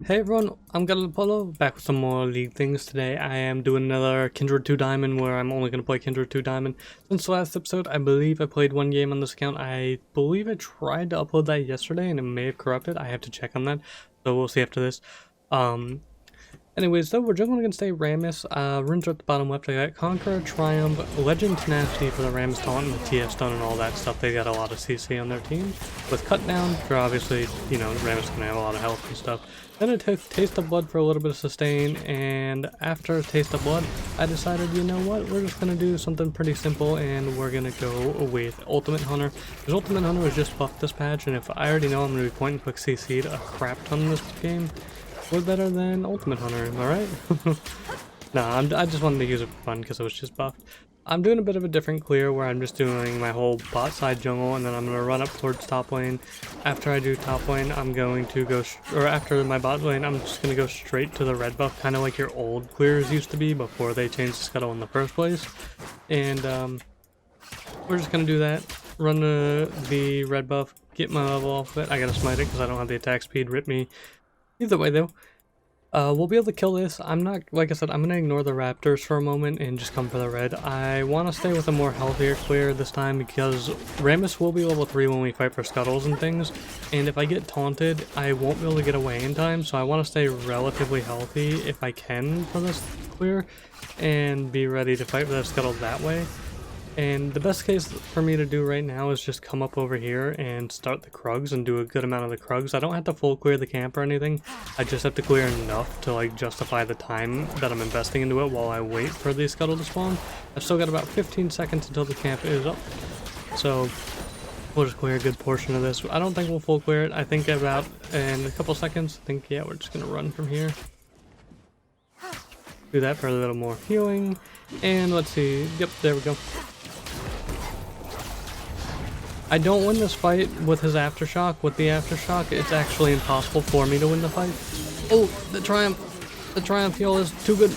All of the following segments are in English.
Hey everyone, I'm Polo, back with some more League things. Today I am doing another Kindred 2 Diamond where I'm only going to play Kindred 2 Diamond. Since the last episode, I believe I played one game on this account. I believe I tried to upload that yesterday and it may have corrupted. I have to check on that, so we'll see after this. Anyways, though, we're juggling against a RAMMUS. Runes are at the bottom left. I got Conqueror, Triumph, Legend, Tenacity for the RAMMUS taunt, and the TF stun and all that stuff. They got a lot of CC on their team. With Cut Down, for obviously, you know, RAMMUS gonna have a lot of health and stuff. Then I took Taste of Blood for a little bit of sustain, and after Taste of Blood, I decided, you know what, we're just gonna do something pretty simple, and we're gonna go with Ultimate Hunter. Because Ultimate Hunter was just buffed this patch, and if I already know I'm gonna be point and click CC'd a crap ton in this game, we're better than Ultimate Hunter, am I right? Nah, I just wanted to use it for fun because it was just buffed. I'm doing a bit of a different clear where I'm just doing my whole bot side jungle and then I'm going to run up towards top lane. After I do top lane, I'm going to go, or after my bot lane, I'm just going to go straight to the red buff, kind of like your old clears used to be before they changed the scuttle in the first place. And we're just going to do that, run the red buff, get my level off of it. I got to smite it because I don't have the attack speed, rip me. Either way though, we'll be able to kill this. I'm not, like I said, I'm going to ignore the raptors for a moment and just come for the red. I want to stay with a more healthier clear this time because RAMMUS will be level 3 when we fight for scuttles and things. And if I get taunted, I won't be able to get away in time. So I want to stay relatively healthy if I can for this clear and be ready to fight for the scuttle that way. And the best case for me to do right now is just come up over here and start the Krugs and do a good amount of the Krugs. I don't have to full clear the camp or anything. I just have to clear enough to like justify the time that I'm investing into it while I wait for the scuttle to spawn. I've still got about 15 seconds until the camp is up. So we'll just clear a good portion of this. I don't think we'll full clear it. I think about in a couple seconds, I think, yeah, we're just going to run from here. Do that for a little more healing. And let's see. Yep, there we go. I don't win this fight with his aftershock. With the aftershock, it's actually impossible for me to win the fight. Oh, the Triumph heal is too good.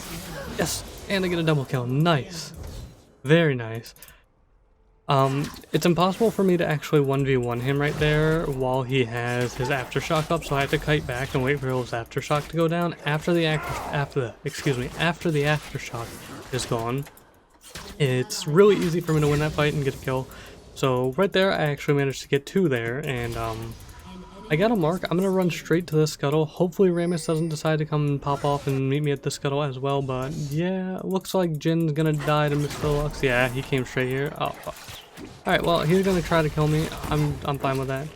Yes, and I get a double kill. Nice. Very nice. It's impossible for me to actually 1v1 him right there while he has his aftershock up, so I have to kite back and wait for his aftershock to go down. After the aftershock is gone, it's really easy for me to win that fight and get a kill. So right there, I actually managed to get 2 there, and I got a mark. I'm going to run straight to the scuttle. Hopefully RAMMUS doesn't decide to come and pop off and meet me at the scuttle as well, but yeah, looks like Jin's going to die to Mr. Lux. Yeah, he came straight here. Oh, fuck. Alright, well, he's going to try to kill me. I'm fine with that.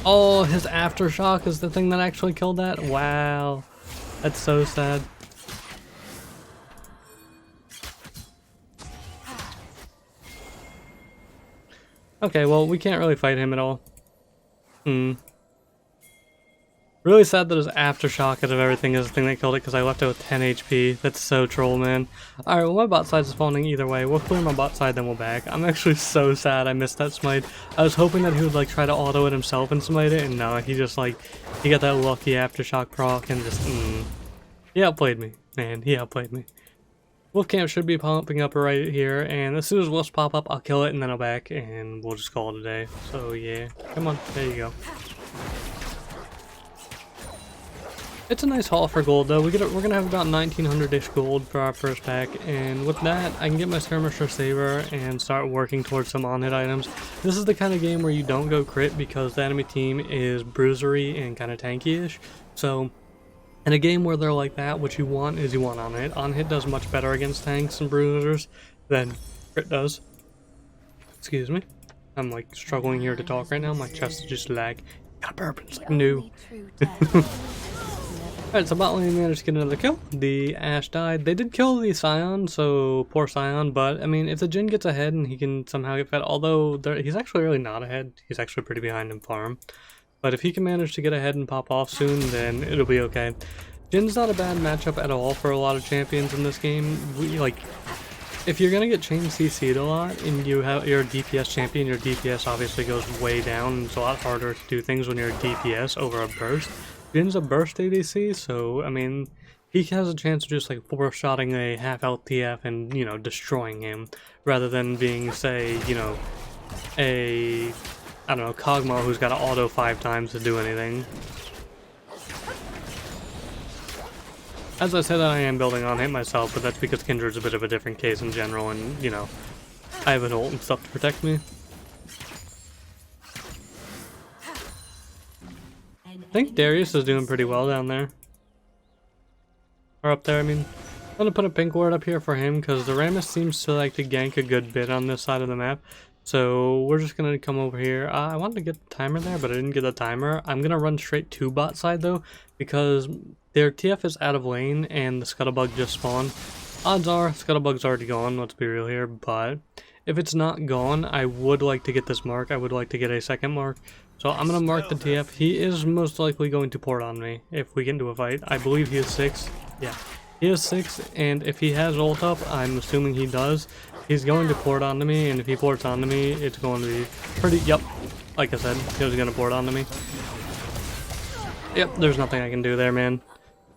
Oh, his aftershock is the thing that actually killed that? Wow. That's so sad. Okay, well, we can't really fight him at all. Really sad that his aftershock out of everything is the thing that killed it because I left it with 10 HP. That's so troll, man. Alright, well, my bot side is spawning either way. We'll clear my bot side, then we'll back. I'm actually so sad I missed that smite. I was hoping that he would, like, try to auto it himself and smite it, and no, he just, like, he got that lucky aftershock proc and just, He outplayed me. Man, he outplayed me. Wolf camp should be popping up right here, and as soon as wolves pop up, I'll kill it, and then I'll back, and we'll just call it a day. So yeah, come on, there you go. It's a nice haul for gold, though. We're gonna have about 1900-ish gold for our first pack, and with that, I can get my skirmisher saber and start working towards some on-hit items. This is the kind of game where you don't go crit because the enemy team is bruisery and kind of tanky-ish. So in a game where they're like that, what you want is you want on-hit. On-hit does much better against tanks and bruisers than crit does. Excuse me. I'm like struggling here to talk right now. My chest is just lag. Got a burp. It's like new. Alright, so bot lane managed to get another kill. The Ashe died. They did kill the Scion, so poor Scion, but I mean, if the Jhin gets ahead and he can somehow get fed, although he's actually really not ahead, he's actually pretty behind in farm. But if he can manage to get ahead and pop off soon, then it'll be okay. Jin's not a bad matchup at all for a lot of champions in this game. If you're gonna get chain CC'd a lot and you're a DPS champion, your DPS obviously goes way down, and it's a lot harder to do things when you're a DPS over a burst. Jin's a burst ADC, so I mean, he has a chance of just like 4-shotting a half health TF and, you know, destroying him, rather than being, say, you know, I don't know, Kog'Maw who's got to auto 5 times to do anything. As I said, I am building on it myself, but that's because Kindred's a bit of a different case in general, and, you know, I have an ult and stuff to protect me. I think Darius is doing pretty well down there. Or up there, I mean. I'm gonna put a pink ward up here for him, because the Rammus seems to like to gank a good bit on this side of the map. So we're just gonna come over here. I wanted to get the timer there, but I didn't get the timer. I'm gonna run straight to bot side though, because their TF is out of lane and the Scuttlebug just spawned. Odds are Scuttlebug's already gone, let's be real here, but if it's not gone, I would like to get this mark. I would like to get a second mark. So I'm gonna mark the TF. He is most likely going to port on me if we get into a fight. I believe he is 6. Yeah. He is 6, and if he has ult up, I'm assuming he does, he's going to port onto me, and if he ports onto me, it's going to be pretty, yep, like I said, he was going to port onto me. Yep, there's nothing I can do there, man.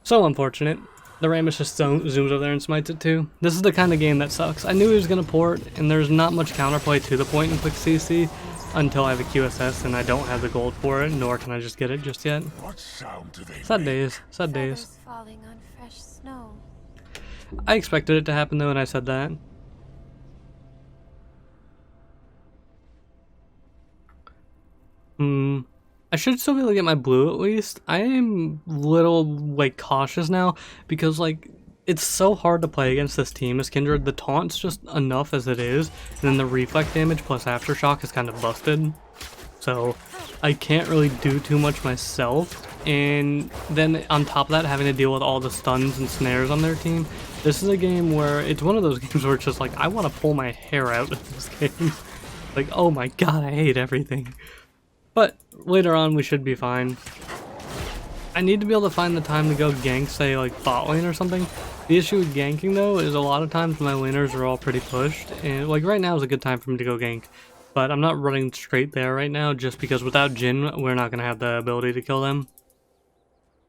So unfortunate. The Rammus just zooms over there and smites it too. This is the kind of game that sucks. I knew he was going to port, and there's not much counterplay to the point and click CC until I have a QSS, and I don't have the gold for it, nor can I just get it just yet. Sad days, sad days. Falling on fresh snow. I expected it to happen though, and I said that. I should still be able to get my blue at least. I am a little, like, cautious now, because, like, it's so hard to play against this team as Kindred. The taunt's just enough as it is, and then the reflect damage plus aftershock is kind of busted. So, I can't really do too much myself. And then on top of that, having to deal with all the stuns and snares on their team, this is a game where it's one of those games where it's just like, I want to pull my hair out of this game. Like, oh my god, I hate everything. But later on, we should be fine. I need to be able to find the time to go gank, say, like, bot lane or something. The issue with ganking, though, is a lot of times my laners are all pretty pushed. And, like, right now is a good time for me to go gank. But I'm not running straight there right now, just because without Jhin, we're not going to have the ability to kill them.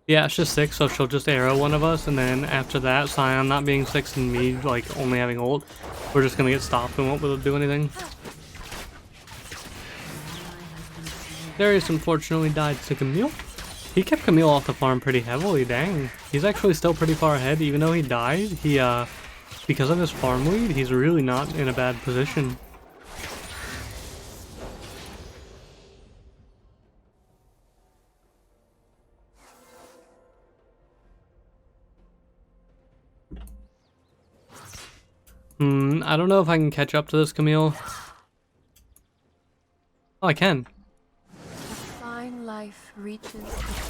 Yeah, it's just 6, so she'll just arrow one of us, and then after that, Sion not being 6 and me, like, only having ult, we're just gonna get stopped and won't be able to do anything. Darius unfortunately died to Camille. He kept Camille off the farm pretty heavily, dang. He's actually still pretty far ahead, even though he died. He, because of his farm lead, he's really not in a bad position. I don't know if I can catch up to this Camille. Oh, I can. A fine life reaches its conclusion.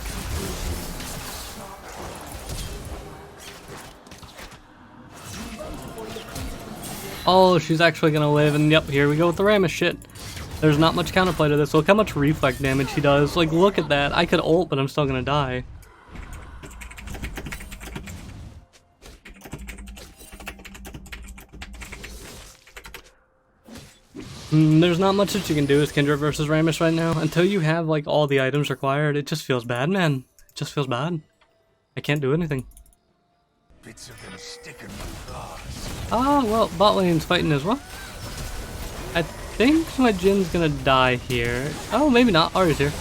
Oh, she's actually gonna live, and yep, here we go with the Rammus shit. There's not much counterplay to this. Look how much reflect damage he does. Like, look at that. I could ult, but I'm still gonna die. There's not much that you can do as Kindred versus Rammus right now. Until you have, like, all the items required, it just feels bad, man. It just feels bad. I can't do anything. Bits are gonna stick in my claws. Ah, well, bot lane's fighting as well. I think my Jin's gonna die here. Oh, maybe not. Ari's here.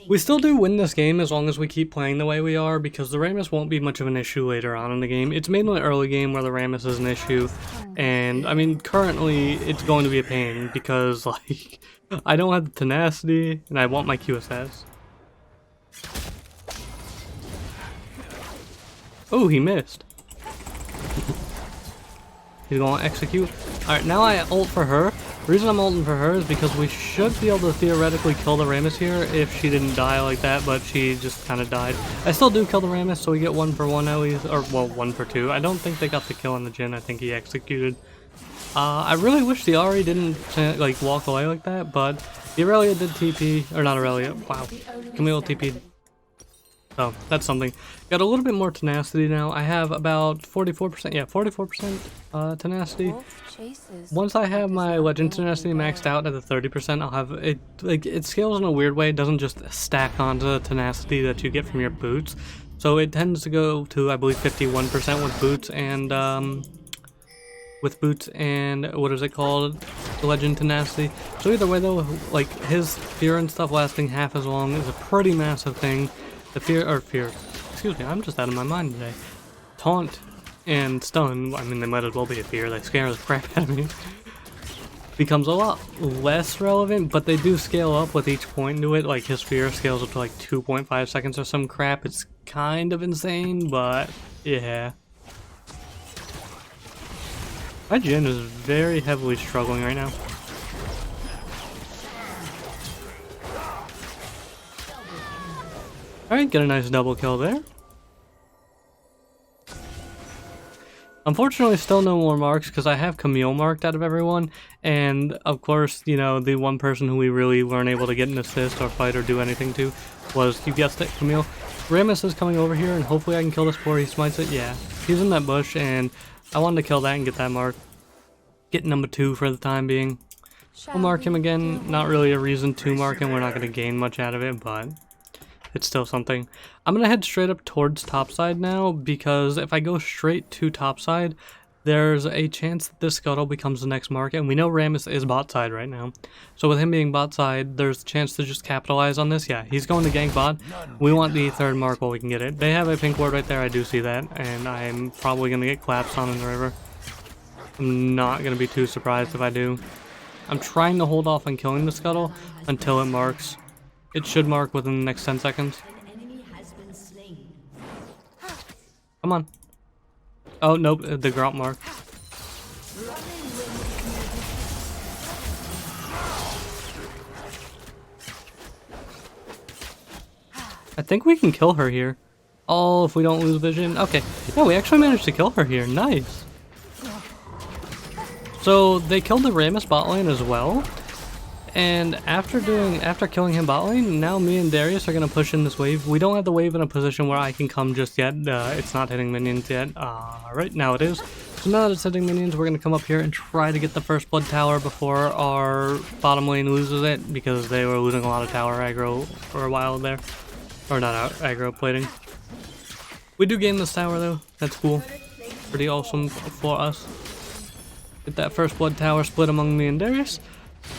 We still do win this game as long as we keep playing the way we are, because the Rammus won't be much of an issue later on in the game. It's mainly early game where the Rammus is an issue, and I mean, currently it's going to be a pain because, like, I don't have the tenacity and I want my QSS. Oh, he missed. He's going to execute. Alright, now I ult for her. The reason I'm ulting for her is because we should be able to theoretically kill the Rammus here if she didn't die like that, but she just kind of died. I still do kill the Rammus, so we get 1 for 1 at least, or, well, 1 for 2. I don't think they got the kill on the Jhin. I think he executed. I really wish the Ahri didn't, like, walk away like that, but the Aurelia did TP, or not Aurelia, wow. Camille TP'd. So, that's something. Got a little bit more tenacity now. I have about 44%, yeah, 44% tenacity. Once I have my legend tenacity maxed out at the 30%, I'll have it, like, it scales in a weird way. It doesn't just stack onto the tenacity that you get from your boots. So it tends to go to, I believe, 51% with boots and, what is it called? Legend tenacity. So either way though, like, his fear and stuff lasting half as long is a pretty massive thing. The fear, excuse me, I'm just out of my mind today. Taunt and stun, I mean they might as well be a fear, they scare the crap out of me. Becomes a lot less relevant, but they do scale up with each point into it. Like his fear scales up to like 2.5 seconds or some crap. It's kind of insane, but yeah. My Jhin is very heavily struggling right now. Alright, get a nice double kill there. Unfortunately, still no more marks because I have Camille marked out of everyone, and of course, you know, the one person who we really weren't able to get an assist or fight or do anything to was, you guessed it, Camille. Rammus is coming over here, and hopefully I can kill this before he smites it. Yeah, he's in that bush, and I wanted to kill that and get that mark. Get number 2 for the time being. We'll mark him again. Not really a reason to mark him. We're not going to gain much out of it, but it's still something. I'm going to head straight up towards topside now, because if I go straight to topside, there's a chance that this scuttle becomes the next mark, and we know Rammus is bot side right now. So with him being bot side, there's a chance to just capitalize on this. Yeah, he's going to gank bot. We want the 3rd mark while we can get it. They have a pink ward right there, I do see that, and I'm probably going to get collapsed on in the river. I'm not going to be too surprised if I do. I'm trying to hold off on killing the scuttle until it marks. It should mark within the next 10 seconds. Come on. Oh, nope, the Grout mark. I think we can kill her here. Oh, if we don't lose vision. Okay. Yeah, we actually managed to kill her here. Nice. So, they killed the Rammus bot lane as well. And after killing him bot lane, now me and Darius are going to push in this wave. We don't have the wave in a position where I can come just yet. It's not hitting minions yet. Right now it is. So now that it's hitting minions, we're going to come up here and try to get the first blood tower before our bottom lane loses it, because they were losing a lot of tower aggro for a while there. Or not aggro, plating. We do gain this tower though. That's cool. Pretty awesome for us. Get that first blood tower split among me and Darius.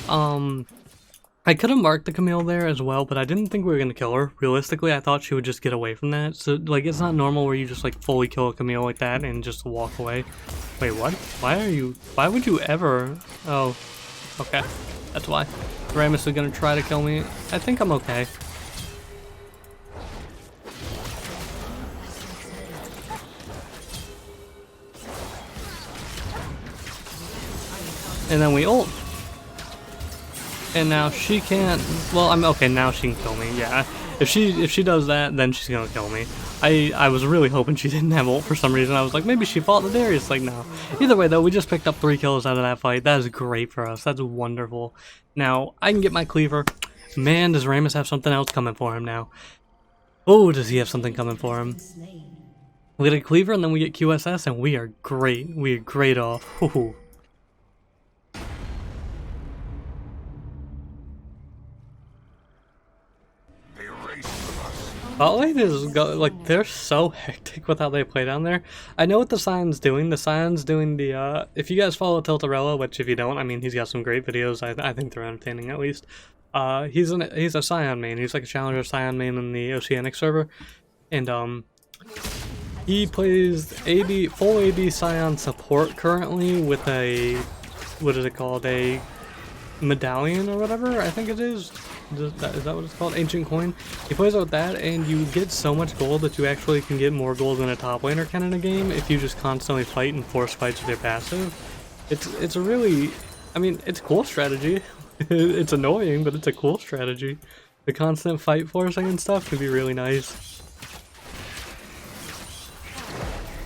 I could have marked the Camille there as well, but I didn't think we were going to kill her. Realistically, I thought she would just get away from that. So, like, it's not normal where you just, like, fully kill a Camille like that and just walk away. Wait, what? Why would you ever? Oh, okay. That's why. Rammus is going to try to kill me. I think I'm okay. And then we ult. And now she can't, well, I'm okay, now she can kill me, yeah. If she does that, then she's gonna kill me. I was really hoping she didn't have ult for some reason. I was like, maybe she fought the Darius, like, no. Either way though, we just picked up 3 kills out of that fight. That is great for us, that's wonderful. Now, I can get my cleaver. Man, does Rammus have something else coming for him now. Oh, does he have something coming for him. We get a cleaver and then we get QSS and we are great. We are great off. Ooh. Bot lane is like, they're so hectic with how they play down there. I know what the Scion's doing. The Scion's doing the, if you guys follow Tiltarella, which if you don't, I mean, he's got some great videos. I think they're entertaining at least. He's a Scion main. He's like a challenger Scion main in the Oceanic server. And, he plays full AD Scion support currently with a, what is it called? A medallion or whatever, I think it is. Is that what it's called? Ancient coin. He plays with that, and you get so much gold that you actually can get more gold than a top laner can in a game if you just constantly fight and force fights with your passive. It's a really, I mean, it's a cool strategy. It's annoying, but it's a cool strategy. The constant fight forcing and stuff can be really nice.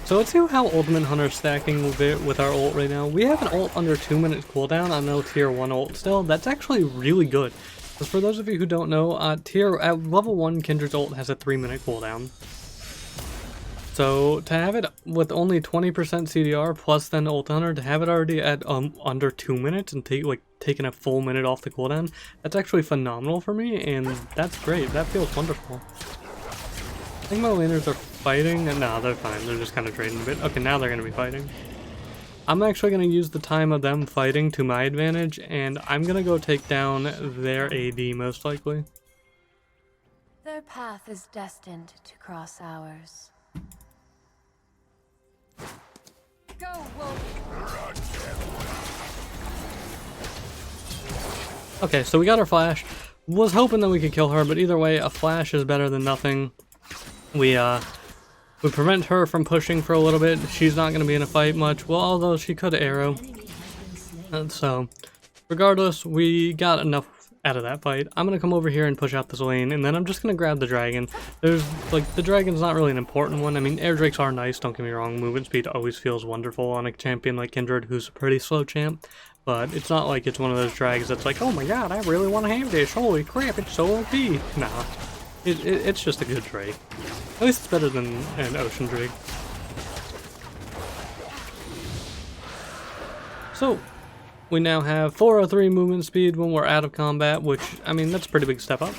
So let's see how Ultimate Hunter's stacking with our ult right now. We have an ult under 2 minutes cooldown on no tier 1 ult still. That's actually really good. Because for those of you who don't know, at level 1, Kindred's ult has a 3-minute cooldown. So to have it with only 20% CDR plus then ult hunter, to have it already at under 2 minutes and taking a full minute off the cooldown, that's actually phenomenal for me, and that's great. That feels wonderful. I think my laners are fighting. No, they're fine. They're just kind of trading a bit. Okay, now they're going to be fighting. I'm actually going to use the time of them fighting to my advantage, and I'm going to go take down their AD most likely. Their path is destined to cross ours. Go, Wolf! Okay, so we got our flash. Was hoping that we could kill her, but either way, a flash is better than nothing. We prevent her from pushing for a little bit. She's not going to be in a fight much, well, although she could arrow. And so, regardless, we got enough out of that fight. I'm going to come over here and push out this lane, and then I'm just going to grab the dragon. There's, like, the dragon's not really an important one. I mean, air drakes are nice, don't get me wrong. Movement speed always feels wonderful on a champion like Kindred, who's a pretty slow champ. But it's not like it's one of those drags that's like, oh my god, I really want to have this. Holy crap, it's so OP. Nah, it's just a good drake. At least it's better than an ocean drake. So, we now have 403 movement speed when we're out of combat, which, I mean, that's a pretty big step up.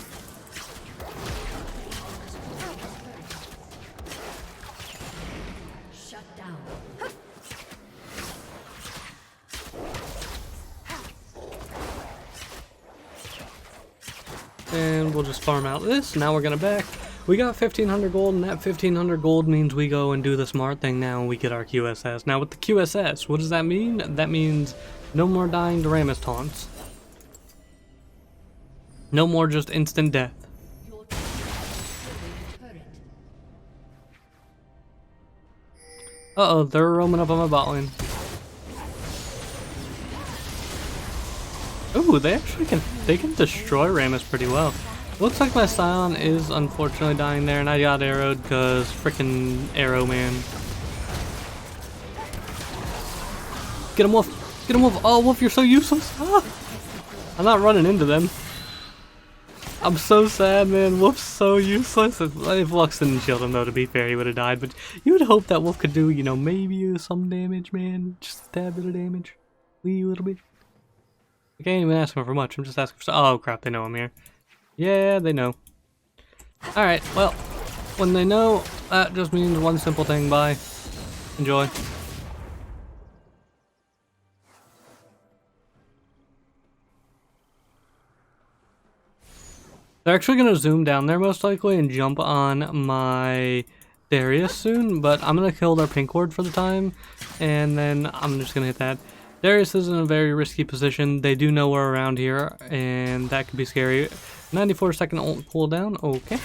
And we'll just farm out this. Now we're gonna back. We got 1500 gold, and that 1500 gold means we go and do the smart thing now and we get our QSS. Now with the QSS, what does that mean? That means no more dying to RAMMUS taunts. No more just instant death. Uh-oh, they're roaming up on my bot lane. Ooh, they actually can destroy RAMMUS pretty well. Looks like my Scion is unfortunately dying there, and I got arrowed because frickin' arrow man. Get him, Wolf! Get him, Wolf! Oh, Wolf, you're so useless! Ah! I'm not running into them. I'm so sad, man. Wolf's so useless. If Lux didn't shield him, though, to be fair, he would have died. But you would hope that Wolf could do, you know, maybe some damage, man. Just a tad bit of damage. Wee little bit. I can't even ask him for much. I'm just asking for... Oh, crap. They know I'm here. Yeah, they know. Alright, well, when they know, that just means one simple thing. Bye. Enjoy. They're actually going to zoom down there most likely and jump on my Darius soon, but I'm going to kill their pink ward for the time, and then I'm just going to hit that. Darius is in a very risky position. They do know we're around here, and that could be scary. 94-second ult cooldown, okay.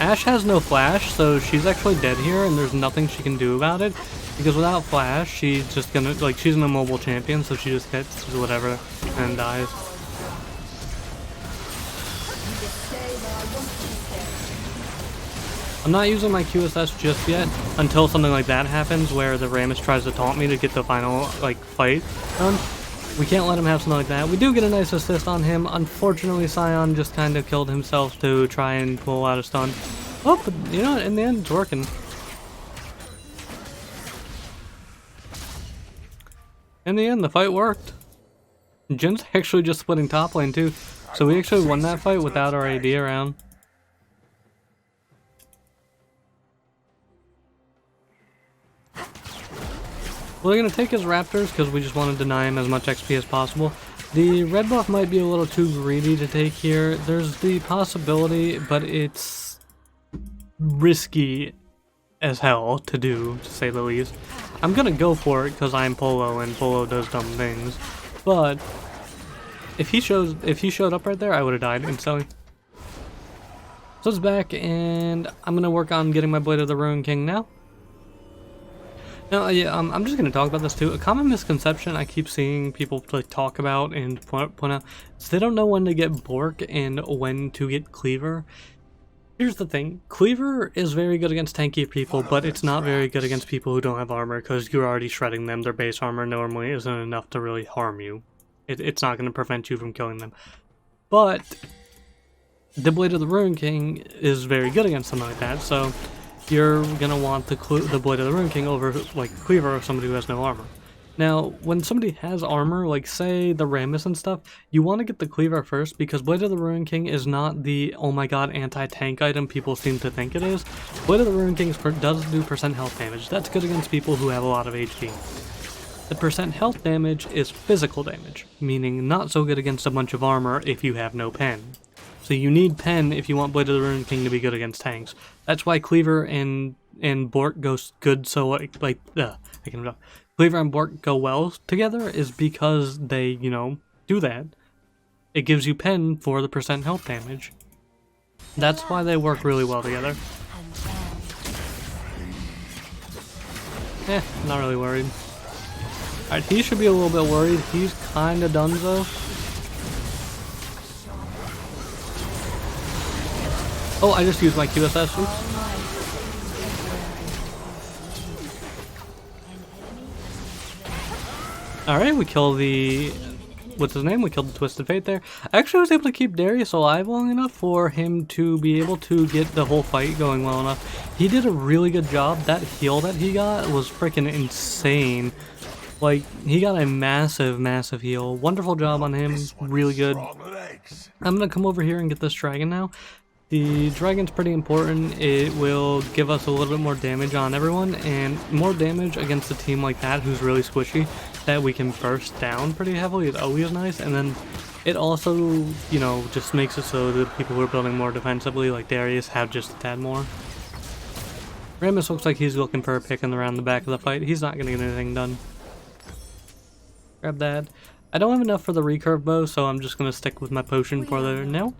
Ashe has no flash, so she's actually dead here, and there's nothing she can do about it. Because without flash, she's just gonna, like, she's an immobile champion, so she just hits whatever and dies. I'm not using my QSS just yet until something like that happens where the RAMMUS tries to taunt me to get the final, like, fight done. We can't let him have something like that. We do get a nice assist on him. Unfortunately, Scion just kind of killed himself to try and pull out a stun. Oh, but you know what? In the end, it's working. In the end, the fight worked. Jin's actually just splitting top lane too. So we actually won that fight without our AD around. We're going to take his Raptors because we just want to deny him as much XP as possible. The red buff might be a little too greedy to take here. There's the possibility, but it's risky as hell to do, to say the least. I'm going to go for it because I'm Polo and Polo does dumb things. But if he showed up right there, I would have died instantly. So it's back, and I'm going to work on getting my Blade of the Ruin King now. Now, yeah, I'm just going to talk about this too. A common misconception I keep seeing people like talk about and point out is they don't know when to get Bork and when to get Cleaver. Here's the thing. Cleaver is very good against tanky people, but it's not very good against people who don't have armor because you're already shredding them. Their base armor normally isn't enough to really harm you. It's not going to prevent you from killing them. But the Blade of the Ruin King is very good against something like that, so you're going to want the Blade of the Ruin King over, like, Cleaver or somebody who has no armor. Now, when somebody has armor, like, say, the Rammus and stuff, you want to get the Cleaver first, because Blade of the Ruin King is not the, oh my god, anti-tank item people seem to think it is. Blade of the Ruin King does do % health damage. That's good against people who have a lot of HP. The percent health damage is physical damage, meaning not so good against a bunch of armor if you have no pen. So you need pen if you want Blade of the Ruined King to be good against tanks. That's why Cleaver and Bork go good so I can talk. Cleaver and Bork go well together is because they, you know, do that. It gives you pen for the percent health damage. That's why they work really well together. Not really worried. Alright, he should be a little bit worried. He's kinda donezo. Oh, I just used my QSS. Oops. Alright, we kill the... what's his name? We killed the Twisted Fate there. I actually was able to keep Darius alive long enough for him to be able to get the whole fight going well enough. He did a really good job. That heal that he got was freaking insane. Like, he got a massive, massive heal. Wonderful job on him. Really good. I'm gonna come over here and get this dragon now. The dragon's pretty important. It will give us a little bit more damage on everyone, and more damage against a team like that who's really squishy, that we can burst down pretty heavily is always nice. And then it also, you know, just makes it so that people who are building more defensively, like Darius, have just a tad more. Rammus looks like he's looking for a pick in around the back of the fight. He's not gonna get anything done. Grab that. I don't have enough for the recurve bow, so I'm just gonna stick with my potion for the now.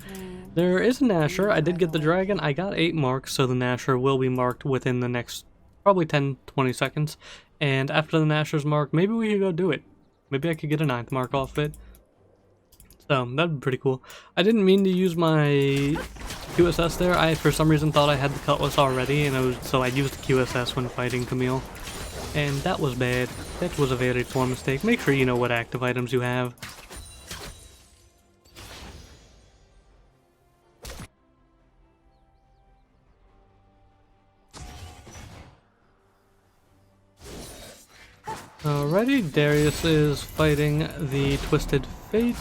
There is a Nasher. I did get the dragon. I got 8 marks, so the Nasher will be marked within the next probably 10-20 seconds. And after the Nasher's marked, maybe we could go do it. Maybe I could get a 9th mark off it. So that'd be pretty cool. I didn't mean to use my QSS there. I for some reason thought I had the Cutlass already, and so I used the QSS when fighting Camille. And that was bad. That was a very poor mistake. Make sure you know what active items you have. Alrighty, Darius is fighting the Twisted Fate.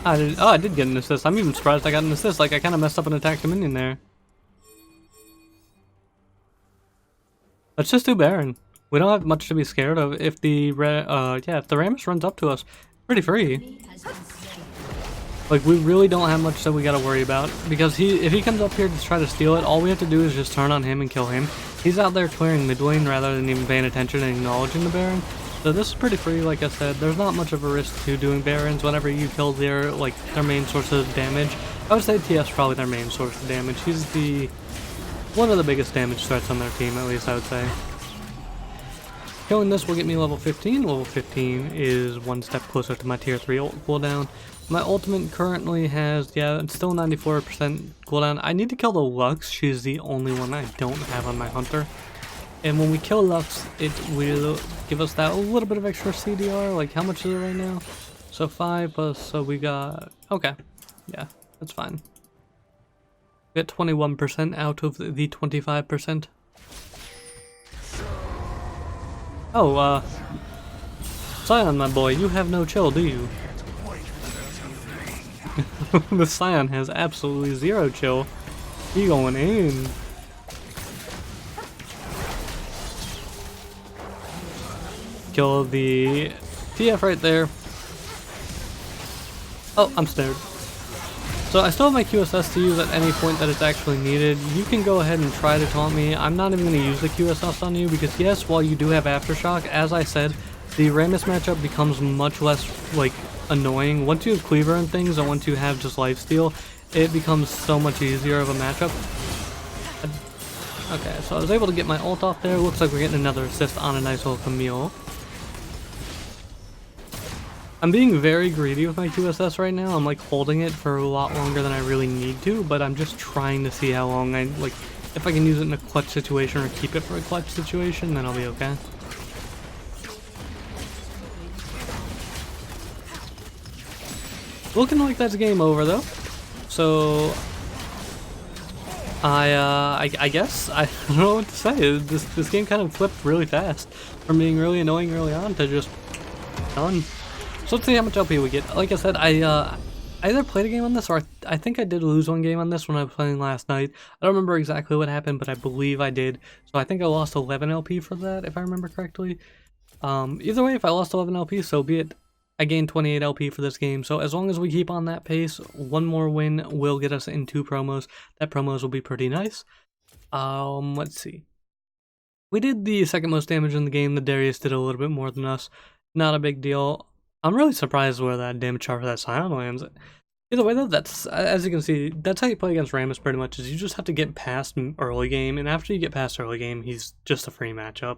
I did get an assist. I'm even surprised I got an assist. Like, I kind of messed up and attacked a minion there. Let's just do Baron. We don't have much to be scared of. If the if the Rammus runs up to us, pretty free. Like, we really don't have much that we gotta worry about, because if he comes up here to try to steal it, all we have to do is just turn on him and kill him. He's out there clearing mid lane rather than even paying attention and acknowledging the Baron. So this is pretty free, like I said. There's not much of a risk to doing Barons whenever you kill their main source of damage. I would say TS is probably their main source of damage. He's one of the biggest damage threats on their team, at least I would say. Killing this will get me level 15. Level 15 is one step closer to my tier 3 ult cooldown. My ultimate currently has, it's still 94% cooldown. I need to kill the Lux. She's the only one I don't have on my Hunter. And when we kill Lux, it will give us that little bit of extra CDR. Like, how much is it right now? So 5 plus, so we got, okay. Yeah, that's fine. We got 21% out of the 25%. Oh, Scion, my boy, you have no chill, do you? The Scion has absolutely zero chill. He going in. Kill the TF right there. Oh, I'm snared. So I still have my QSS to use at any point that it's actually needed. You can go ahead and try to taunt me. I'm not even going to use the QSS on you because yes, while you do have Aftershock, as I said, the Rammus matchup becomes much less annoying. Once you have Cleaver and things, and once you have just Lifesteal, it becomes so much easier of a matchup. Okay, so I was able to get my ult off there. Looks like we're getting another assist on a nice little Camille. I'm being very greedy with my QSS right now. I'm holding it for a lot longer than I really need to, but I'm just trying to see how long if I can use it in a clutch situation or keep it for a clutch situation, then I'll be okay. Looking like that's game over though. So I guess I don't know what to say. This game kind of flipped really fast from being really annoying early on to just done. So let's see how much LP we get. Like I said, I either played a game on this, or I think I did lose one game on this when I was playing last night. I don't remember exactly what happened, but I believe I did. So I think I lost 11 LP for that, if I remember correctly. Either way, if I lost 11 LP, so be it. I gained 28 LP for this game, so as long as we keep on that pace, one more win will get us in 2 promos. That promos will be pretty nice. Let's see. We did the second most damage in the game. The Darius did a little bit more than us. Not a big deal. I'm really surprised where that damage chart for that Scion lands. Either way though, that's, as you can see, that's how you play against RAMMUS pretty much, is you just have to get past early game, and after you get past early game, he's just a free matchup.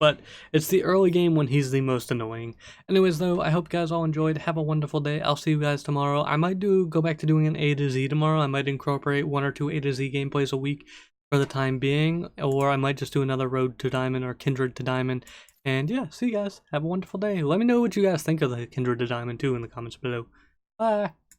But it's the early game when he's the most annoying. Anyways though, I hope you guys all enjoyed. Have a wonderful day. I'll see you guys tomorrow. I might go back to doing an A to Z tomorrow. I might incorporate 1 or 2 A to Z gameplays a week for the time being, or I might just do another Road to Diamond or Kindred to Diamond. And yeah, see you guys. Have a wonderful day. Let me know what you guys think of the Kindred to Diamond too in the comments below. Bye!